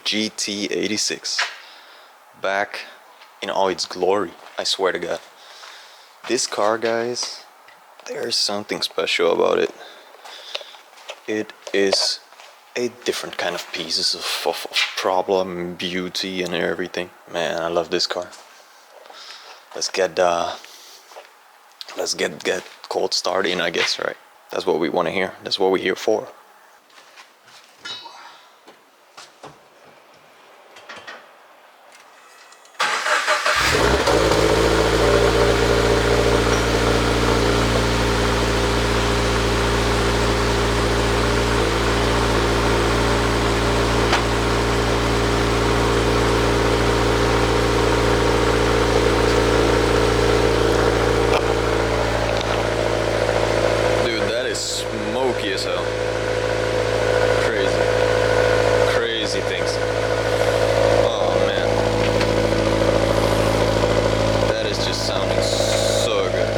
GT86 back in all its glory, I swear to God. This car, guys, there's something special about it. It is a different kind of pieces of problem, beauty and everything. Man, I love this car. Let's get cold starting, I guess, right? That's what we want to hear. That's what we're here for. Smoky as hell. Crazy things. Oh man, that is just sounding so good.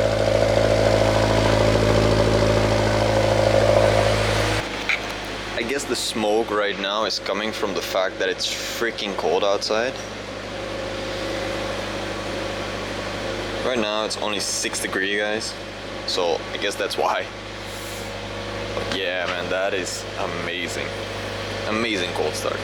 I guess the smoke right now is coming from the fact that it's freaking cold outside. Right now it's only 6 degrees, guys, so I guess that's why. Yeah, man, that is amazing. Amazing cold start.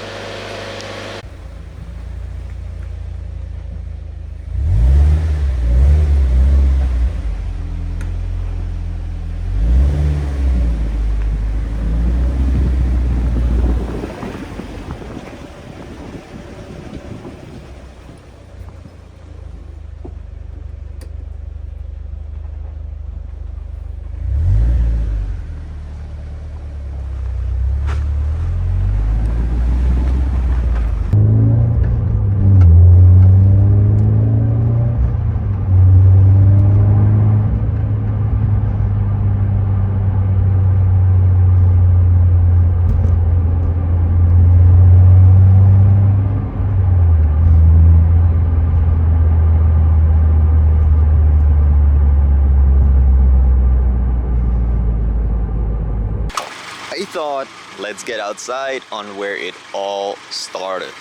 I thought, let's get outside on where it all started.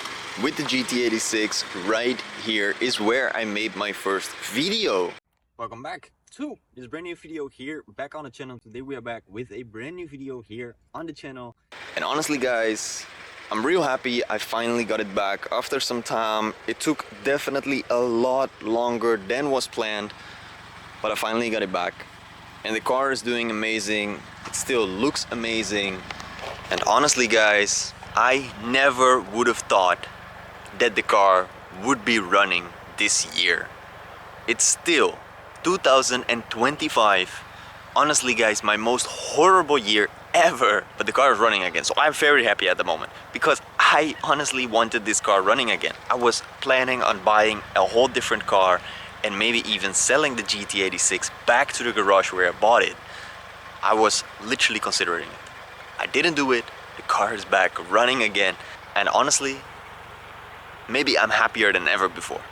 With the GT86, right here is where I made my first video. Welcome back to this brand new video here, back on the channel. Today we are back with a brand new video here on the channel. And honestly, guys, I'm real happy I finally got it back after some time. It took definitely a lot longer than was planned, but I finally got it back. And the car is doing amazing. It still looks amazing. And honestly, guys, I never would have thought that the car would be running this year. It's still 2025. Honestly, guys, my most horrible year ever, but the car is running again. So I'm very happy at the moment because I honestly wanted this car running again. I was planning on buying a whole different car and maybe even selling the GT86 back to the garage where I bought it. I was literally considering it. I didn't do it. The car is back running again. And honestly, maybe I'm happier than ever before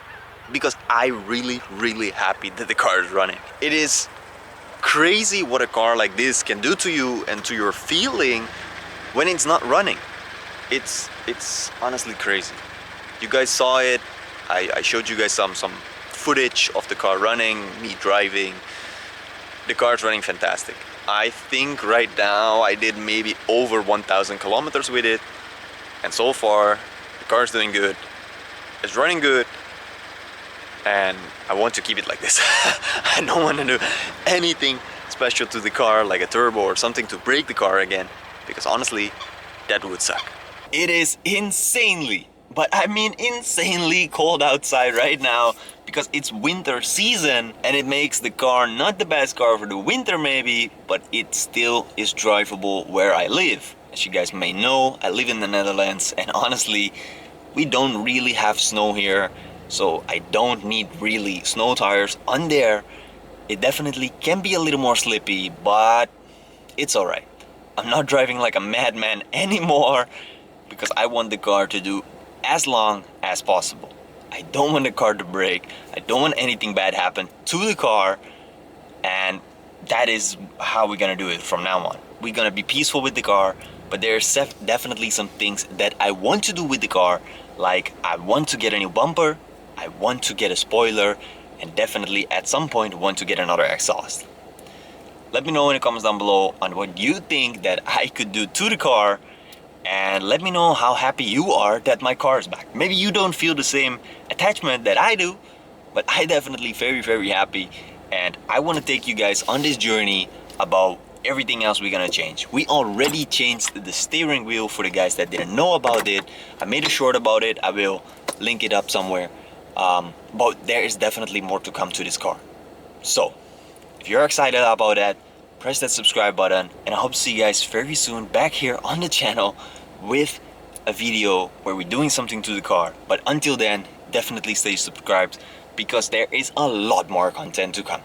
because I'm really happy that the car is running. It is crazy what a car like this can do to you and to your feeling when it's not running. It's honestly crazy. You guys saw it. I showed you guys some footage of the car running, me driving. The car is running fantastic. I think right now I did maybe over 1,000 kilometers with it, and so far the car is doing good. It's running good, and I want to keep it like this. I don't want to do anything special to the car like a turbo or something to break the car again, because honestly that would suck. It is insanely, but I mean insanely cold outside right now because it's winter season, and it makes the car not the best car for the winter maybe, but it still is drivable where I live. As you guys may know, I live in the Netherlands, and honestly we don't really have snow here, so I don't need really snow tires on there. It definitely can be a little more slippy, but it's alright. I'm not driving like a madman anymore because I want the car to do as long as possible. I don't want the car to break. I don't want anything bad happen to the car, and that is how we're gonna do it from now on. We're gonna be peaceful with the car, but there's definitely some things that I want to do with the car, like I want to get a new bumper, I want to get a spoiler, and definitely at some point want to get another exhaust. Let me know in the comments down below on what you think that I could do to the car, and let me know how happy you are that my car is back. Maybe you don't feel the same attachment that I do, but I definitely very happy, and I want to take you guys on this journey about everything else we're gonna change. We already changed the steering wheel for the guys that didn't know about it. I made a short about it. I will link it up somewhere. But there is definitely more to come to this car. So if you're excited about that, press that subscribe button, and I hope to see you guys very soon back here on the channel with a video where we're doing something to the car. But until then, definitely stay subscribed, because there is a lot more content to come.